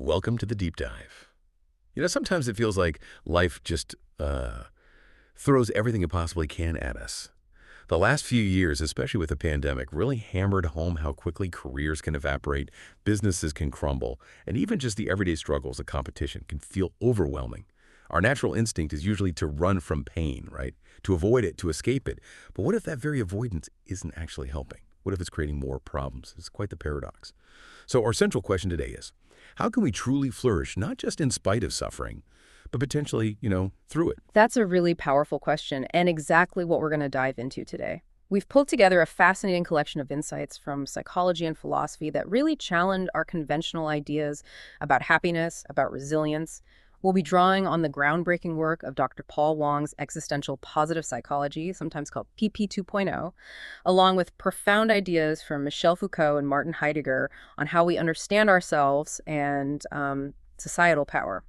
Welcome to the deep dive. Sometimes it feels like life just throws everything it possibly can at us. The last few years, especially with the pandemic, really hammered home how quickly careers can evaporate, businesses can crumble, and even just the everyday struggles of competition can feel overwhelming. Our natural instinct is usually to run from pain, right? To avoid it, to escape it. But what if that very avoidance isn't actually helping? What if it's creating more problems? It's quite the paradox. So our central question today is, how can we truly flourish, not just in spite of suffering, but potentially, through it? That's a really powerful question, and exactly what we're going to dive into today. We've pulled together a fascinating collection of insights from psychology and philosophy that really challenge our conventional ideas about happiness, about resilience. We'll be drawing on the groundbreaking work of Dr. Paul Wong's existential positive psychology, sometimes called PP 2.0, along with profound ideas from Michel Foucault and Martin Heidegger on how we understand ourselves and societal power,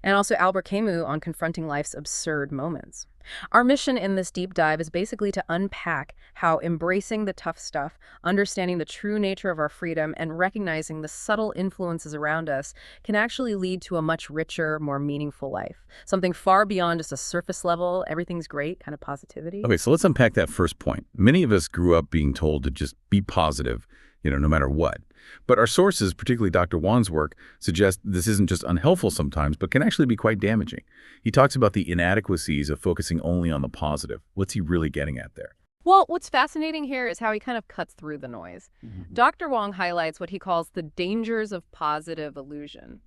and also Albert Camus on confronting life's absurd moments. Our mission in this deep dive is basically to unpack how embracing the tough stuff, understanding the true nature of our freedom, and recognizing the subtle influences around us can actually lead to a much richer, more meaningful life. Something far beyond just a surface level, everything's great kind of positivity. Okay, so let's unpack that first point. Many of us grew up being told to just be positive, no matter what. But our sources, particularly Dr. Wong's work, suggest this isn't just unhelpful sometimes, but can actually be quite damaging. He talks about the inadequacies of focusing only on the positive. What's he really getting at there? Well, what's fascinating here is how he kind of cuts through the noise. Dr. Wong highlights what he calls the dangers of positive illusion.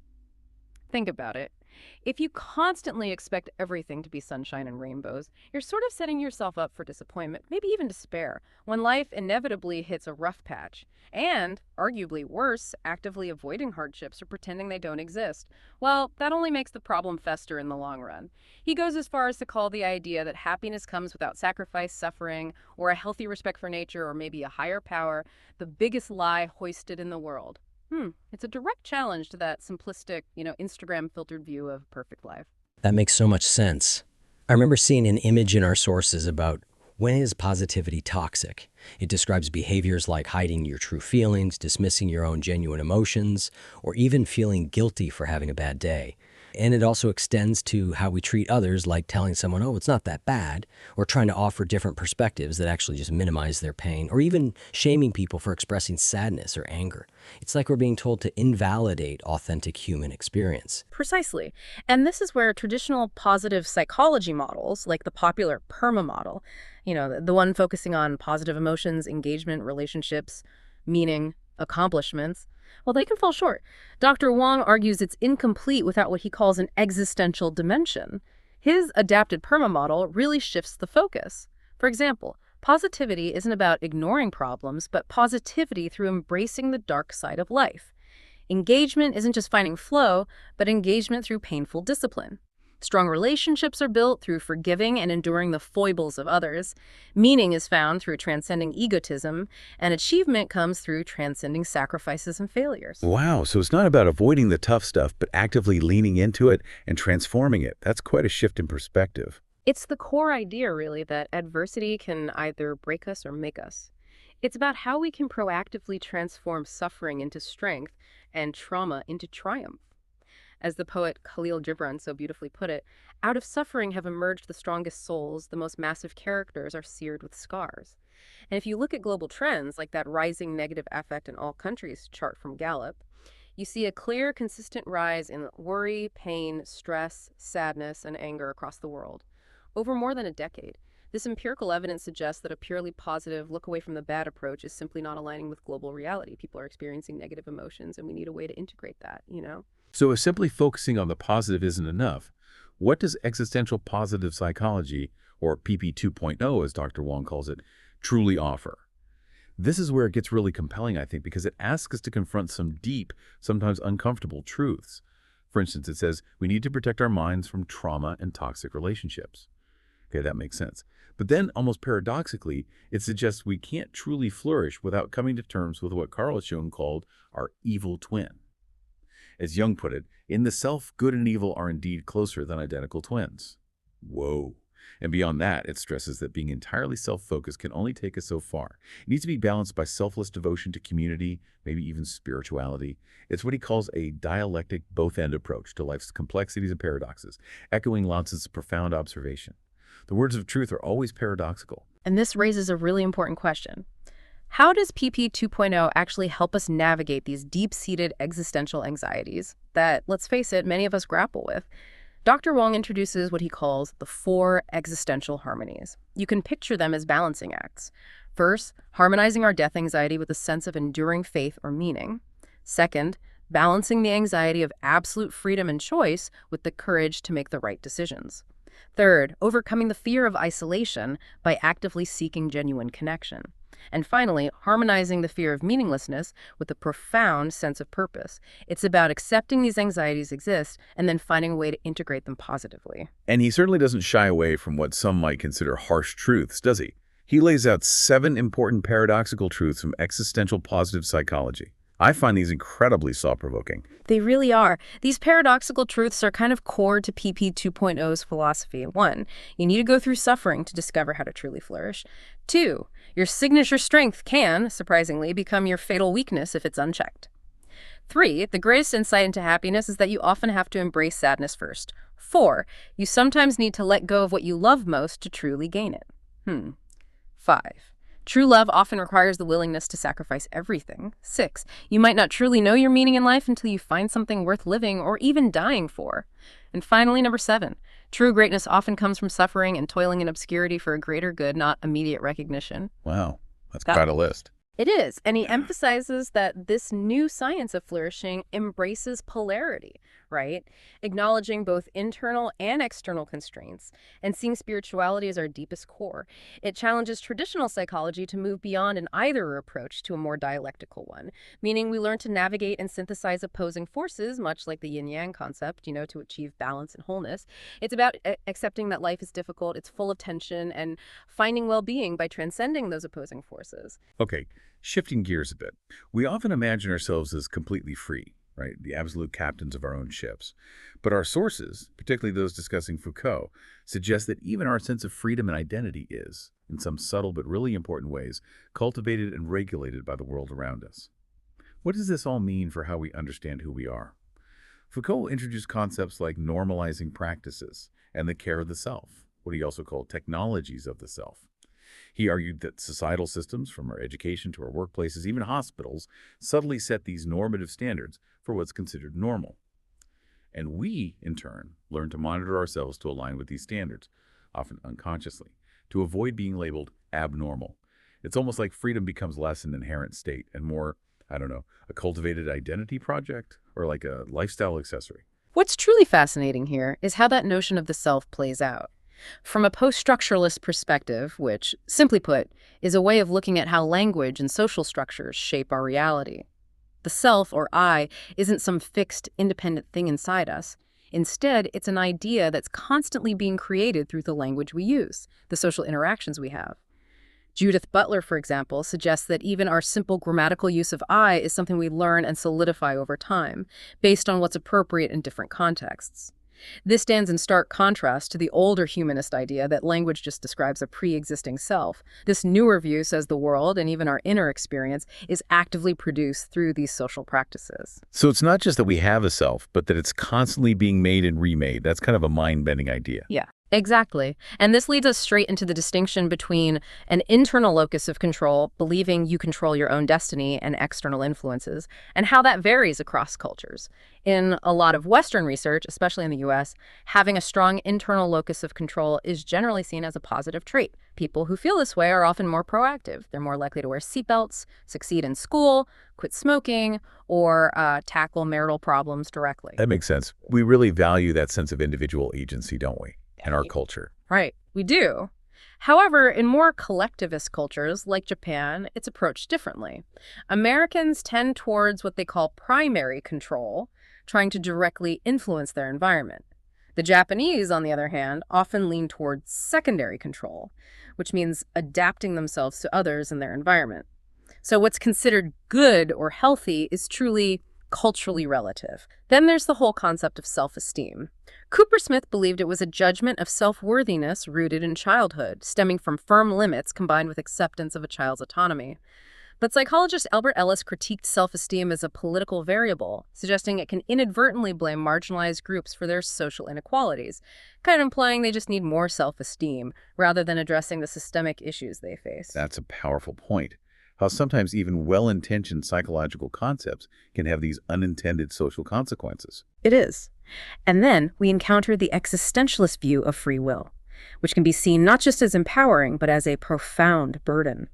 Think about it. If you constantly expect everything to be sunshine and rainbows, you're sort of setting yourself up for disappointment, maybe even despair, when life inevitably hits a rough patch. And, arguably worse, actively avoiding hardships or pretending they don't exist. Well, that only makes the problem fester in the long run. He goes as far as to call the idea that happiness comes without sacrifice, suffering, or a healthy respect for nature or maybe a higher power, the biggest lie hoisted in the world. It's a direct challenge to that simplistic, Instagram-filtered view of perfect life. That makes so much sense. I remember seeing an image in our sources about when is positivity toxic. It describes behaviors like hiding your true feelings, dismissing your own genuine emotions, or even feeling guilty for having a bad day. And it also extends to how we treat others, like telling someone, oh, it's not that bad, or trying to offer different perspectives that actually just minimize their pain, or even shaming people for expressing sadness or anger. It's like we're being told to invalidate authentic human experience. Precisely. And this is where traditional positive psychology models, like the popular PERMA model, the one focusing on positive emotions, engagement, relationships, meaning, accomplishments, well, they can fall short. Dr. Wong argues it's incomplete without what he calls an existential dimension. His adapted PERMA model really shifts the focus. For example, positivity isn't about ignoring problems, but positivity through embracing the dark side of life. Engagement isn't just finding flow, but engagement through painful discipline. Strong relationships are built through forgiving and enduring the foibles of others. Meaning is found through transcending egotism, and achievement comes through transcending sacrifices and failures. Wow, so it's not about avoiding the tough stuff, but actively leaning into it and transforming it. That's quite a shift in perspective. It's the core idea, really, that adversity can either break us or make us. It's about how we can proactively transform suffering into strength and trauma into triumph. As the poet Khalil Gibran so beautifully put it, out of suffering have emerged the strongest souls, the most massive characters are seared with scars. And if you look at global trends, like that rising negative affect in all countries chart from Gallup, you see a clear, consistent rise in worry, pain, stress, sadness, and anger across the world. Over more than a decade, this empirical evidence suggests that a purely positive, look away from the bad approach is simply not aligning with global reality. People are experiencing negative emotions, and we need a way to integrate that. So if simply focusing on the positive isn't enough, what does existential positive psychology, or PP 2.0 as Dr. Wong calls it, truly offer? This is where it gets really compelling, I think, because it asks us to confront some deep, sometimes uncomfortable truths. For instance, it says we need to protect our minds from trauma and toxic relationships. Okay, that makes sense. But then, almost paradoxically, it suggests we can't truly flourish without coming to terms with what Carl Jung called our evil twin. As Jung put it, in the self, good and evil are indeed closer than identical twins. Whoa. And beyond that, it stresses that being entirely self-focused can only take us so far. It needs to be balanced by selfless devotion to community, maybe even spirituality. It's what he calls a dialectic both-end approach to life's complexities and paradoxes, echoing Lao Tzu's profound observation. The words of truth are always paradoxical. And this raises a really important question. How does PP 2.0 actually help us navigate these deep-seated existential anxieties that, let's face it, many of us grapple with? Dr. Wong introduces what he calls the 4 existential harmonies. You can picture them as balancing acts. First, harmonizing our death anxiety with a sense of enduring faith or meaning. Second, balancing the anxiety of absolute freedom and choice with the courage to make the right decisions. Third, overcoming the fear of isolation by actively seeking genuine connection. And finally, harmonizing the fear of meaninglessness with a profound sense of purpose. It's about accepting these anxieties exist and then finding a way to integrate them positively. And he certainly doesn't shy away from what some might consider harsh truths, does he? He lays out 7 important paradoxical truths from existential positive psychology. I find these incredibly thought-provoking. They really are. These paradoxical truths are kind of core to PP 2.0's philosophy. 1, you need to go through suffering to discover how to truly flourish. 2, your signature strength can, surprisingly, become your fatal weakness if it's unchecked. 3, the greatest insight into happiness is that you often have to embrace sadness first. 4, you sometimes need to let go of what you love most to truly gain it. 5, true love often requires the willingness to sacrifice everything. 6, you might not truly know your meaning in life until you find something worth living or even dying for. And finally, number 7, true greatness often comes from suffering and toiling in obscurity for a greater good, not immediate recognition. Wow, that's quite a list. It is, and he emphasizes that this new science of flourishing embraces polarity, right? Acknowledging both internal and external constraints and seeing spirituality as our deepest core. It challenges traditional psychology to move beyond an either approach to a more dialectical one, meaning we learn to navigate and synthesize opposing forces, much like the yin-yang concept, to achieve balance and wholeness. It's about accepting that life is difficult, it's full of tension, and finding well-being by transcending those opposing forces. Okay, shifting gears a bit. We often imagine ourselves as completely free, right? The absolute captains of our own ships. But our sources, particularly those discussing Foucault, suggest that even our sense of freedom and identity is, in some subtle but really important ways, cultivated and regulated by the world around us. What does this all mean for how we understand who we are? Foucault introduced concepts like normalizing practices and the care of the self, what he also called technologies of the self. He argued that societal systems, from our education to our workplaces, even hospitals, subtly set these normative standards for what's considered normal. And we, in turn, learn to monitor ourselves to align with these standards, often unconsciously, to avoid being labeled abnormal. It's almost like freedom becomes less an inherent state and more, a cultivated identity project or like a lifestyle accessory. What's truly fascinating here is how that notion of the self plays out. From a post-structuralist perspective, which, simply put, is a way of looking at how language and social structures shape our reality. The self, or I, isn't some fixed, independent thing inside us. Instead, it's an idea that's constantly being created through the language we use, the social interactions we have. Judith Butler, for example, suggests that even our simple grammatical use of I is something we learn and solidify over time, based on what's appropriate in different contexts. This stands in stark contrast to the older humanist idea that language just describes a pre-existing self. This newer view says the world, and even our inner experience, is actively produced through these social practices. So it's not just that we have a self, but that it's constantly being made and remade. That's kind of a mind-bending idea. Yeah. Exactly. And this leads us straight into the distinction between an internal locus of control, believing you control your own destiny, and external influences, and how that varies across cultures. In a lot of Western research, especially in the US, having a strong internal locus of control is generally seen as a positive trait. People who feel this way are often more proactive. They're more likely to wear seatbelts, succeed in school, quit smoking, or tackle marital problems directly. That makes sense. We really value that sense of individual agency, don't we? In our culture. Right, we do. However, in more collectivist cultures, like Japan, it's approached differently. Americans tend towards what they call primary control, trying to directly influence their environment. The Japanese, on the other hand, often lean towards secondary control, which means adapting themselves to others in their environment. So what's considered good or healthy is truly culturally relative. Then there's the whole concept of self-esteem. Cooper Smith believed it was a judgment of self-worthiness rooted in childhood, stemming from firm limits combined with acceptance of a child's autonomy. But psychologist Albert Ellis critiqued self-esteem as a political variable, suggesting it can inadvertently blame marginalized groups for their social inequalities, kind of implying they just need more self-esteem rather than addressing the systemic issues they face. That's a powerful point. How sometimes even well-intentioned psychological concepts can have these unintended social consequences. It is. And then we encounter the existentialist view of free will, which can be seen not just as empowering, but as a profound burden.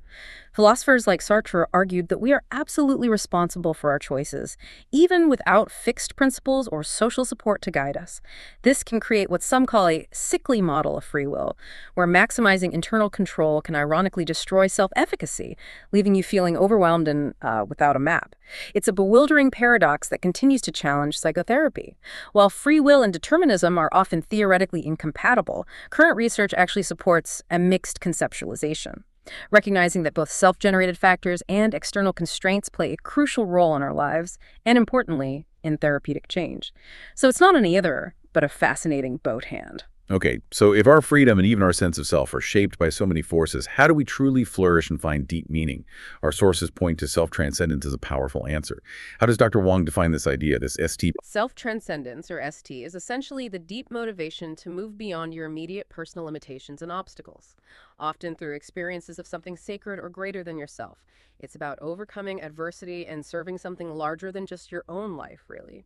Philosophers like Sartre argued that we are absolutely responsible for our choices, even without fixed principles or social support to guide us. This can create what some call a sickly model of free will, where maximizing internal control can ironically destroy self-efficacy, leaving you feeling overwhelmed and without a map. It's a bewildering paradox that continues to challenge psychotherapy. While free will and determinism are often theoretically incompatible, current research actually supports a mixed conceptualization, recognizing that both self-generated factors and external constraints play a crucial role in our lives, and importantly, in therapeutic change. So it's not an either, but a fascinating both hand. Okay, so if our freedom and even our sense of self are shaped by so many forces, how do we truly flourish and find deep meaning? Our sources point to self-transcendence as a powerful answer. How does Dr. Wong define this idea, this ST? Self-transcendence, or ST, is essentially the deep motivation to move beyond your immediate personal limitations and obstacles, often through experiences of something sacred or greater than yourself. It's about overcoming adversity and serving something larger than just your own life, really.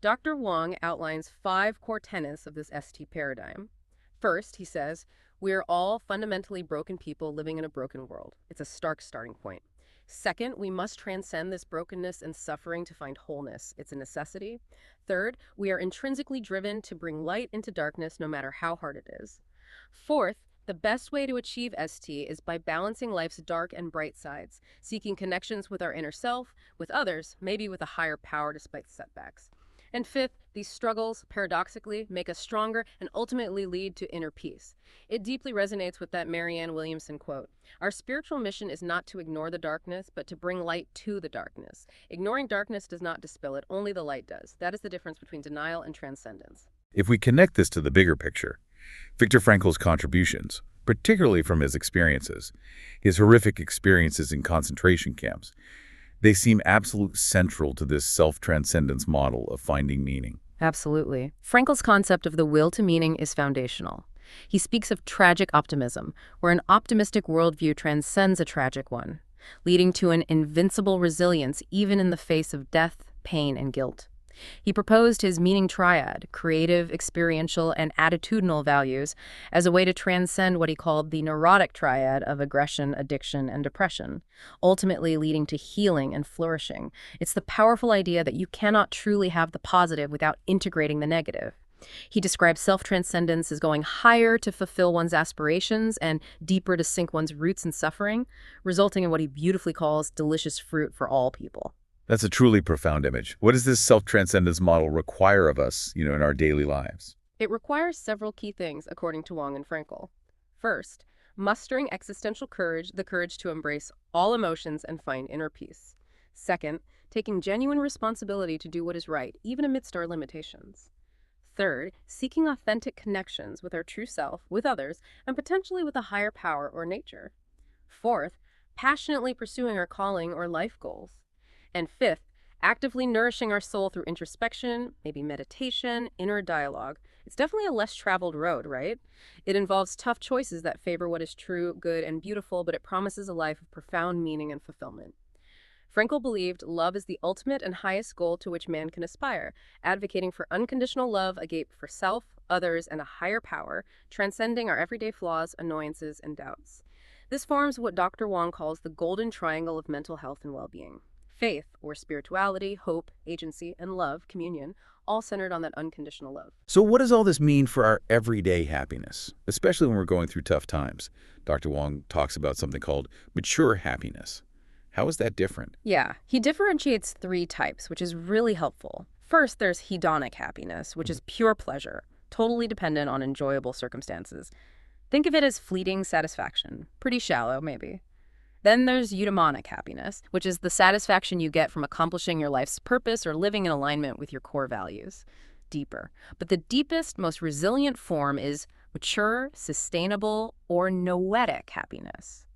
Dr. Wong outlines 5 core tenets of this ST paradigm. First, he says, we're all fundamentally broken people living in a broken world. It's a stark starting point. Second, we must transcend this brokenness and suffering to find wholeness. It's a necessity. Third, we are intrinsically driven to bring light into darkness no matter how hard it is. Fourth, the best way to achieve ST is by balancing life's dark and bright sides, seeking connections with our inner self, with others, maybe with a higher power despite setbacks. And fifth, these struggles, paradoxically, make us stronger and ultimately lead to inner peace. It deeply resonates with that Marianne Williamson quote. Our spiritual mission is not to ignore the darkness, but to bring light to the darkness. Ignoring darkness does not dispel it, only the light does. That is the difference between denial and transcendence. If we connect this to the bigger picture, Viktor Frankl's contributions, particularly from his experiences, his horrific experiences in concentration camps, they seem absolutely central to this self-transcendence model of finding meaning. Absolutely. Frankl's concept of the will to meaning is foundational. He speaks of tragic optimism, where an optimistic worldview transcends a tragic one, leading to an invincible resilience even in the face of death, pain, and guilt. He proposed his meaning triad, creative, experiential, and attitudinal values, as a way to transcend what he called the neurotic triad of aggression, addiction, and depression, ultimately leading to healing and flourishing. It's the powerful idea that you cannot truly have the positive without integrating the negative. He describes self-transcendence as going higher to fulfill one's aspirations and deeper to sink one's roots in suffering, resulting in what he beautifully calls delicious fruit for all people. That's a truly profound image. What does this self-transcendence model require of us, in our daily lives? It requires several key things, according to Wong and Frankl. First, mustering existential courage, the courage to embrace all emotions and find inner peace. Second, taking genuine responsibility to do what is right, even amidst our limitations. Third, seeking authentic connections with our true self, with others, and potentially with a higher power or nature. Fourth, passionately pursuing our calling or life goals. And fifth, actively nourishing our soul through introspection, maybe meditation, inner dialogue. It's definitely a less traveled road, right? It involves tough choices that favor what is true, good, and beautiful, but it promises a life of profound meaning and fulfillment. Frankl believed love is the ultimate and highest goal to which man can aspire, advocating for unconditional love agape for self, others, and a higher power, transcending our everyday flaws, annoyances, and doubts. This forms what Dr. Wong calls the golden triangle of mental health and well-being. Faith, or spirituality, hope, agency, and love, communion, all centered on that unconditional love. So what does all this mean for our everyday happiness, especially when we're going through tough times? Dr. Wong talks about something called mature happiness. How is that different? Yeah, he differentiates 3 types, which is really helpful. First, there's hedonic happiness, which is pure pleasure, totally dependent on enjoyable circumstances. Think of it as fleeting satisfaction. Pretty shallow, maybe. Then there's eudaimonic happiness, which is the satisfaction you get from accomplishing your life's purpose or living in alignment with your core values. Deeper. But the deepest, most resilient form is mature, sustainable, or noetic happiness.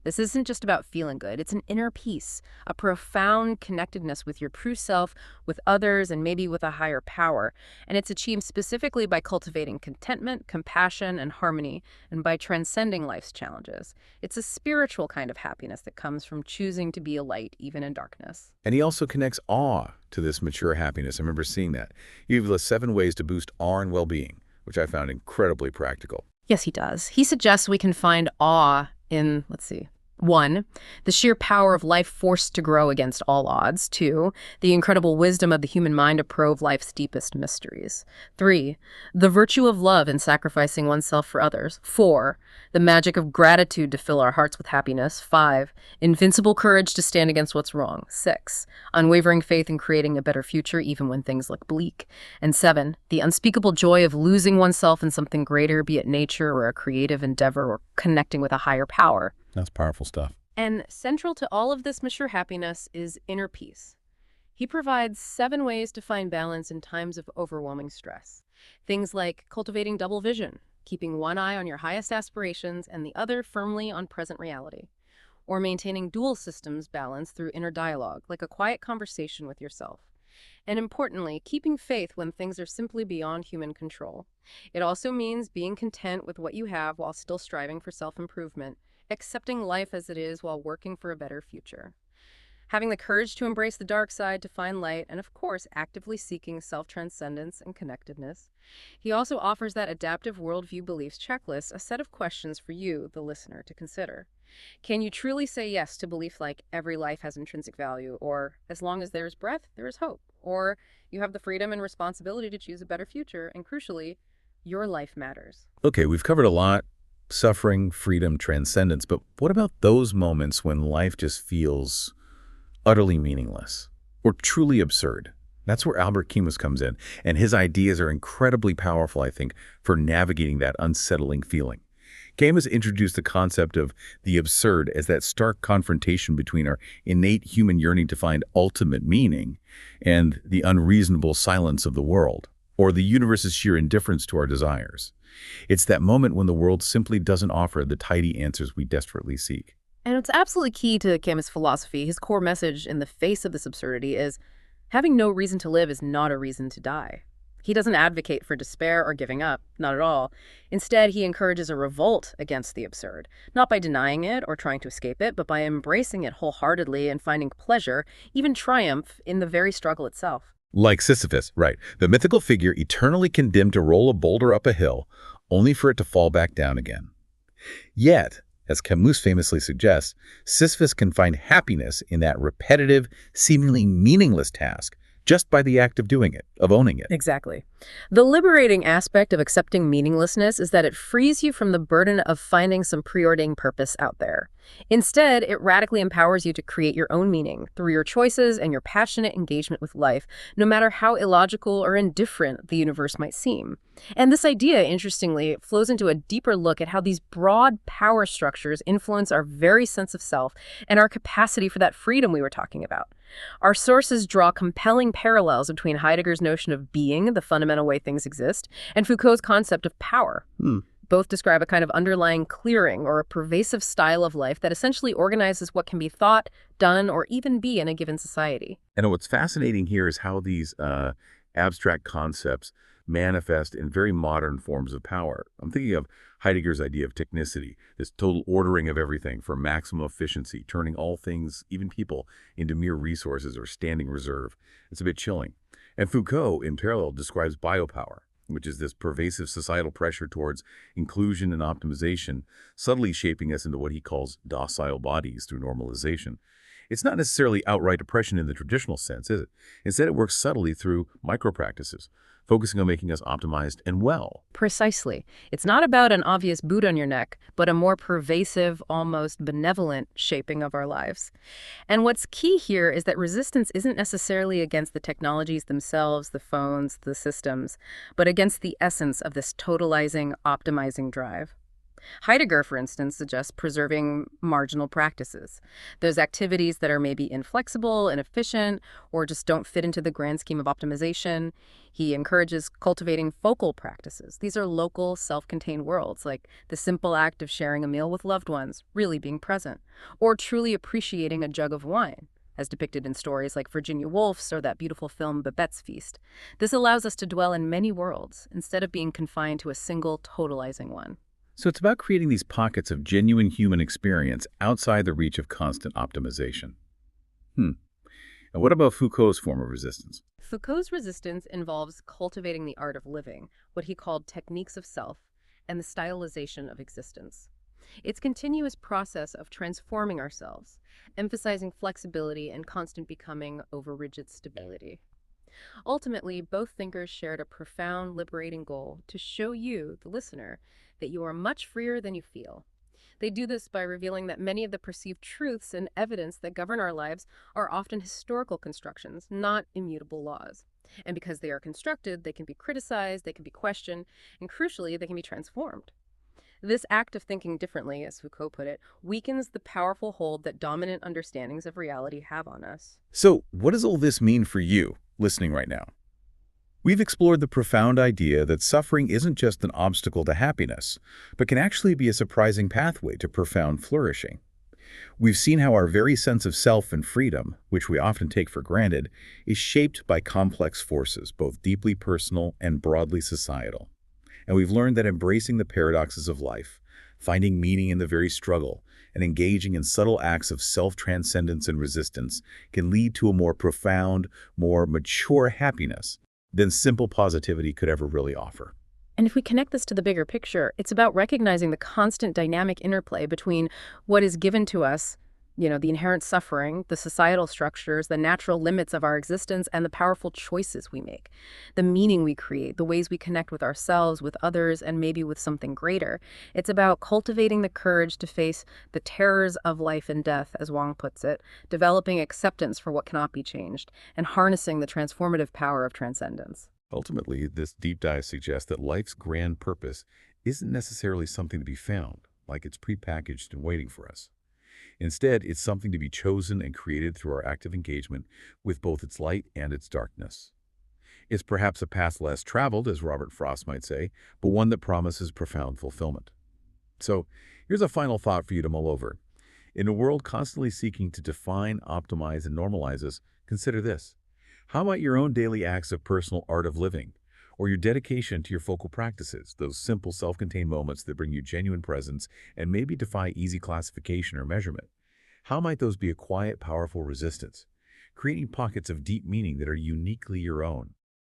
This isn't just about feeling good. It's an inner peace, a profound connectedness with your true self, with others, and maybe with a higher power. And it's achieved specifically by cultivating contentment, compassion, and harmony, and by transcending life's challenges. It's a spiritual kind of happiness that comes from choosing to be a light, even in darkness. And he also connects awe to this mature happiness. I remember seeing that. He lists 7 ways to boost awe and well-being, which I found incredibly practical. Yes, he does. He suggests we can find awe in, 1, the sheer power of life forced to grow against all odds. 2, the incredible wisdom of the human mind to probe life's deepest mysteries. 3, the virtue of love in sacrificing oneself for others. 4, the magic of gratitude to fill our hearts with happiness. 5, invincible courage to stand against what's wrong. 6, unwavering faith in creating a better future even when things look bleak. And 7, the unspeakable joy of losing oneself in something greater, be it nature or a creative endeavor or connecting with a higher power. That's powerful stuff. And central to all of this mature happiness is inner peace. He provides 7 ways to find balance in times of overwhelming stress. Things like cultivating double vision, keeping one eye on your highest aspirations and the other firmly on present reality, or maintaining dual systems balance through inner dialogue, like a quiet conversation with yourself. And importantly, keeping faith when things are simply beyond human control. It also means being content with what you have while still striving for self-improvement, accepting life as it is while working for a better future. Having the courage to embrace the dark side to find light, and of course, actively seeking self-transcendence and connectedness. He also offers that adaptive worldview beliefs checklist, a set of questions for you, the listener, to consider. Can you truly say yes to belief like every life has intrinsic value, or as long as there is breath, there is hope, or you have the freedom and responsibility to choose a better future, and crucially, your life matters? Okay, we've covered a lot. Suffering, freedom, transcendence. But what about those moments when life just feels utterly meaningless or truly absurd? That's where Albert Camus comes in, and his ideas are incredibly powerful, I think, for navigating that unsettling feeling. Camus introduced the concept of the absurd as that stark confrontation between our innate human yearning to find ultimate meaning and the unreasonable silence of the world, or the universe's sheer indifference to our desires. It's that moment when the world simply doesn't offer the tidy answers we desperately seek. And it's absolutely key to Camus' philosophy. His core message in the face of this absurdity is having no reason to live is not a reason to die. He doesn't advocate for despair or giving up, not at all. Instead, he encourages a revolt against the absurd, not by denying it or trying to escape it, but by embracing it wholeheartedly and finding pleasure, even triumph, in the very struggle itself. Like Sisyphus, right, the mythical figure eternally condemned to roll a boulder up a hill, only for it to fall back down again. Yet, as Camus famously suggests, Sisyphus can find happiness in that repetitive, seemingly meaningless task, just by the act of doing it, of owning it. Exactly. The liberating aspect of accepting meaninglessness is that it frees you from the burden of finding some preordained purpose out there. Instead, it radically empowers you to create your own meaning through your choices and your passionate engagement with life, no matter how illogical or indifferent the universe might seem. And this idea, interestingly, flows into a deeper look at how these broad power structures influence our very sense of self and our capacity for that freedom we were talking about. Our sources draw compelling parallels between Heidegger's notion of being, the fundamental way things exist, and Foucault's concept of power. Both describe a kind of underlying clearing or a pervasive style of life that essentially organizes what can be thought, done, or even be in a given society. And what's fascinating here is how these abstract concepts manifest in very modern forms of power. I'm thinking of Heidegger's idea of technicity, this total ordering of everything for maximum efficiency, turning all things, even people, into mere resources or standing reserve. It's a bit chilling. And Foucault, in parallel, describes biopower, which is this pervasive societal pressure towards inclusion and optimization, subtly shaping us into what he calls docile bodies through normalization. It's not necessarily outright oppression in the traditional sense, is it? Instead, it works subtly through micro-practices, focusing on making us optimized and well. Precisely. It's not about an obvious boot on your neck, but a more pervasive, almost benevolent shaping of our lives. And what's key here is that resistance isn't necessarily against the technologies themselves, the phones, the systems, but against the essence of this totalizing, optimizing drive. Heidegger, for instance, suggests preserving marginal practices. Those activities that are maybe inflexible, inefficient, or just don't fit into the grand scheme of optimization. He encourages cultivating focal practices. These are local, self-contained worlds, like the simple act of sharing a meal with loved ones, really being present, or truly appreciating a jug of wine, as depicted in stories like Virginia Woolf's or that beautiful film Babette's Feast. This allows us to dwell in many worlds instead of being confined to a single, totalizing one. So it's about creating these pockets of genuine human experience outside the reach of constant optimization. And what about Foucault's form of resistance? Foucault's resistance involves cultivating the art of living, what he called techniques of self, and the stylization of existence. It's a continuous process of transforming ourselves, emphasizing flexibility and constant becoming over rigid stability. Ultimately, both thinkers shared a profound, liberating goal to show you, the listener, that you are much freer than you feel. They do this by revealing that many of the perceived truths and evidence that govern our lives are often historical constructions, not immutable laws. And because they are constructed, they can be criticized, they can be questioned, and crucially, they can be transformed. This act of thinking differently, as Foucault put it, weakens the powerful hold that dominant understandings of reality have on us. So what does all this mean for you, listening right now? We've explored the profound idea that suffering isn't just an obstacle to happiness, but can actually be a surprising pathway to profound flourishing. We've seen how our very sense of self and freedom, which we often take for granted, is shaped by complex forces, both deeply personal and broadly societal. And we've learned that embracing the paradoxes of life, finding meaning in the very struggle, and engaging in subtle acts of self-transcendence and resistance can lead to a more profound, more mature happiness than simple positivity could ever really offer. And if we connect this to the bigger picture, it's about recognizing the constant dynamic interplay between what is given to us, the inherent suffering, the societal structures, the natural limits of our existence, and the powerful choices we make, the meaning we create, the ways we connect with ourselves, with others, and maybe with something greater. It's about cultivating the courage to face the terrors of life and death, as Wong puts it, developing acceptance for what cannot be changed, and harnessing the transformative power of transcendence. Ultimately, this deep dive suggests that life's grand purpose isn't necessarily something to be found, like it's prepackaged and waiting for us. Instead, it's something to be chosen and created through our active engagement with both its light and its darkness. It's perhaps a path less traveled, as Robert Frost might say, but one that promises profound fulfillment. So, here's a final thought for you to mull over. In a world constantly seeking to define, optimize, and normalize us, consider this. How might your own daily acts of personal art of living, or your dedication to your focal practices, those simple self-contained moments that bring you genuine presence and maybe defy easy classification or measurement, how might those be a quiet, powerful resistance, creating pockets of deep meaning that are uniquely your own?